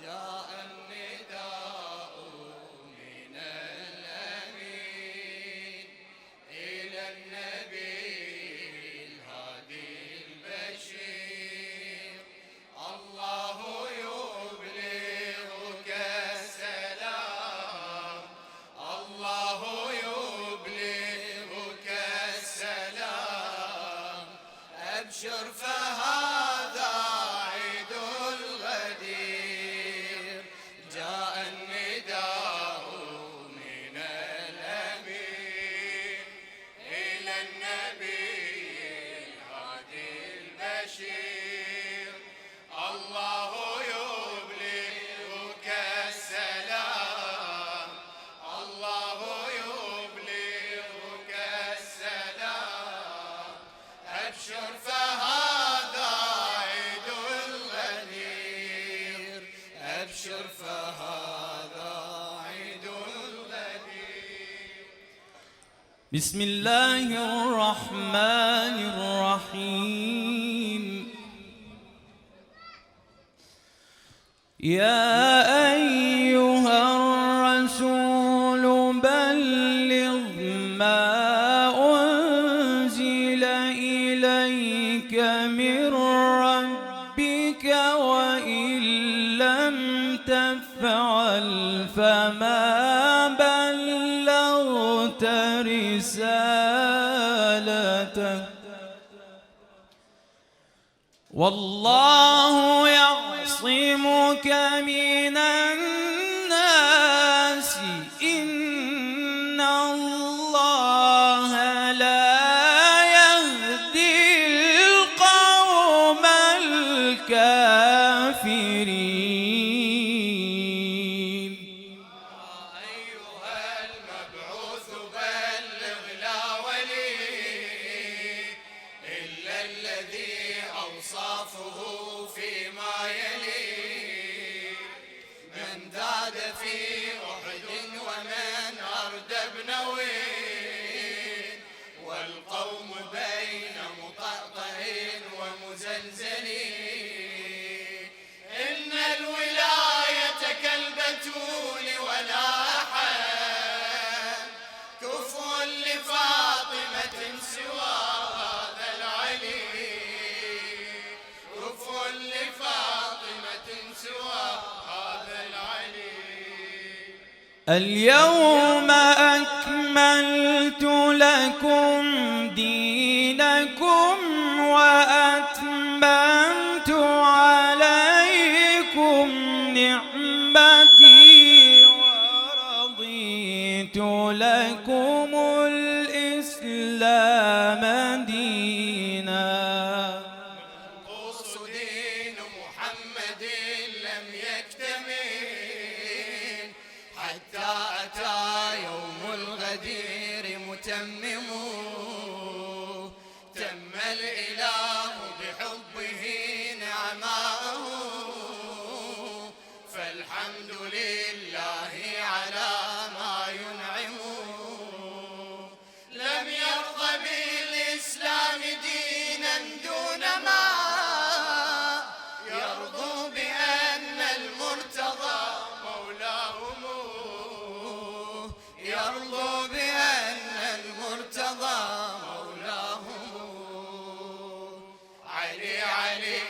جاء النداء من الأمين إلى النبي الهادي البشير. الله يبلغك السلام، الله يبلغك السلام، أبشر فهذا عيد الغدير. جاء النداء من الأمين إلى النبي الهادي البشير. الله يبلغك السلام، الله يبلغك السلام، أبشر فهذا عيد الغدير، أبشر فهذا عيد الغدير. بسم الله الرحمن الرحيم. يا أيها الرسول بلغ ما أنزل إليك من ربك وإن لم تفعل فما بلغت رسالته والله يعصمك من الناس إن الله لا يهدي القوم الكافرين. أيها المبعوث بلغ لا ولي إلا الذي أوصافه فيما يلي. من ذاد في أحد ومن أردب نوين، والقوم بين مطأطئ ومزلزلين. إن الولاية كالبتول ولا أحد كفء لفاطمة سوى هذا العلي، كفء لفاطمة سوى هذا العلي. اليوم أكملت لكم دينكم وأتممت عليكم نعمتي ورضيت لكم الإسلام دينا. قص دين محمد لم يكتمل حتى أتى يوم الغدير متمم. تم الإله بحبه نعماه، فالحمد لله على ما ينعم. لم يرض بالإسلام دينا دون ما يرضو بأن المرتضى مولاهم، يرضو بأن المرتضى مولاهم. علي علي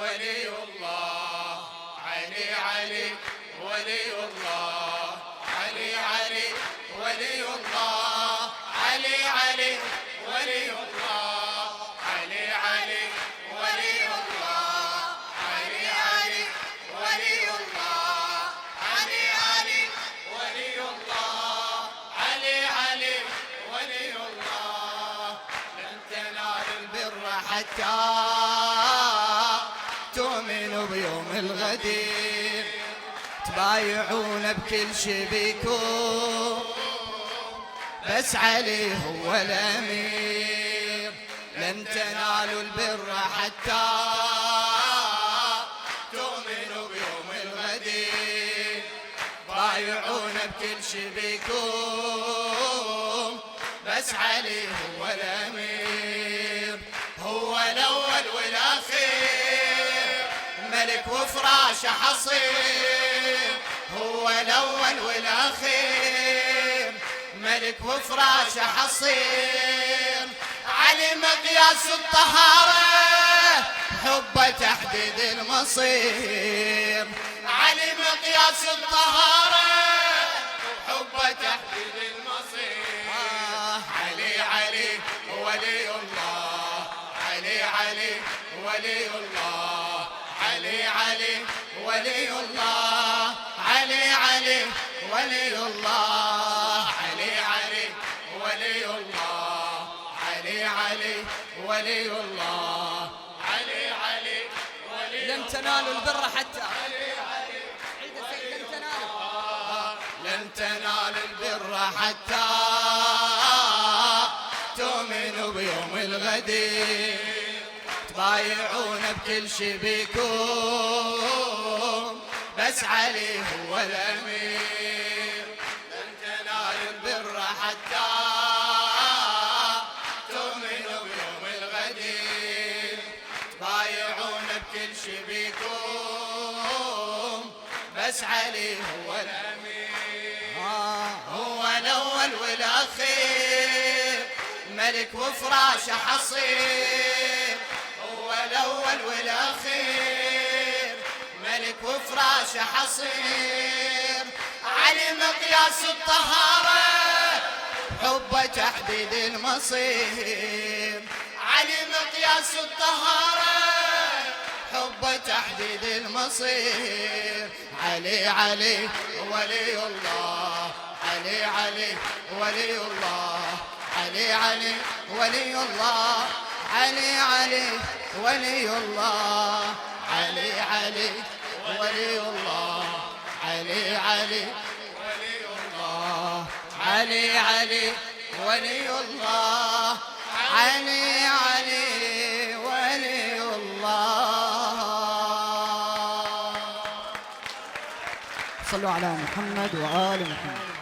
ولي الله، علي علي ولي الله، علي علي ولي الله، علي علي ولي الله، علي علي ولي الله، علي علي ولي الله، علي علي ولي الله، علي علي ولي الله. لن تنالوا البر حتى تؤمنوا بيوم الغدير، تبايعون بكل شبيكم بس علي هو الأمير. لن تنالوا البر حتى تؤمنوا بيوم الغدير، بايعون بكل شبيكم بس علي هو الأمير. هو الأول والأخير، ملك وفراشه حصين، هو الأول والأخير، ملك وفراشه حصين، علي مقياس الطهارة، حبه تحديد المصير، علي مقياس الطهارة، حبه تحديد المصير. علي علي ولي الله، علي علي ولي الله، علي علي ولي الله، علي علي ولي الله، علي علي ولي الله، علي علي ولي الله، علي علي ولي. لن تنالوا البر حتى لن تنالوا البر حتى تؤمنوا بيوم الغدير، تبايعون بكل شي بيكون، بس علي هو الأمير. لن تنالوا البر حتى تؤمنوا بيوم الغدير، تبايعون بكل شي بيكون، بس علي هو الأمير. هو الأول والأخير، ملك وفراشه حصين، هو الأول والأخير، ملك وفراشه حصين، علي مقياس الطهارة، حبه تحديد المصير، علي مقياس الطهارة، حبه تحديد المصير. علي علي ولي الله، علي علي ولي الله، علي علي ولي الله، علي علي ولي الله، علي علي ولي الله، علي علي ولي الله، علي علي ولي الله، علي علي ولي الله. صلوا على محمد وآل محمد.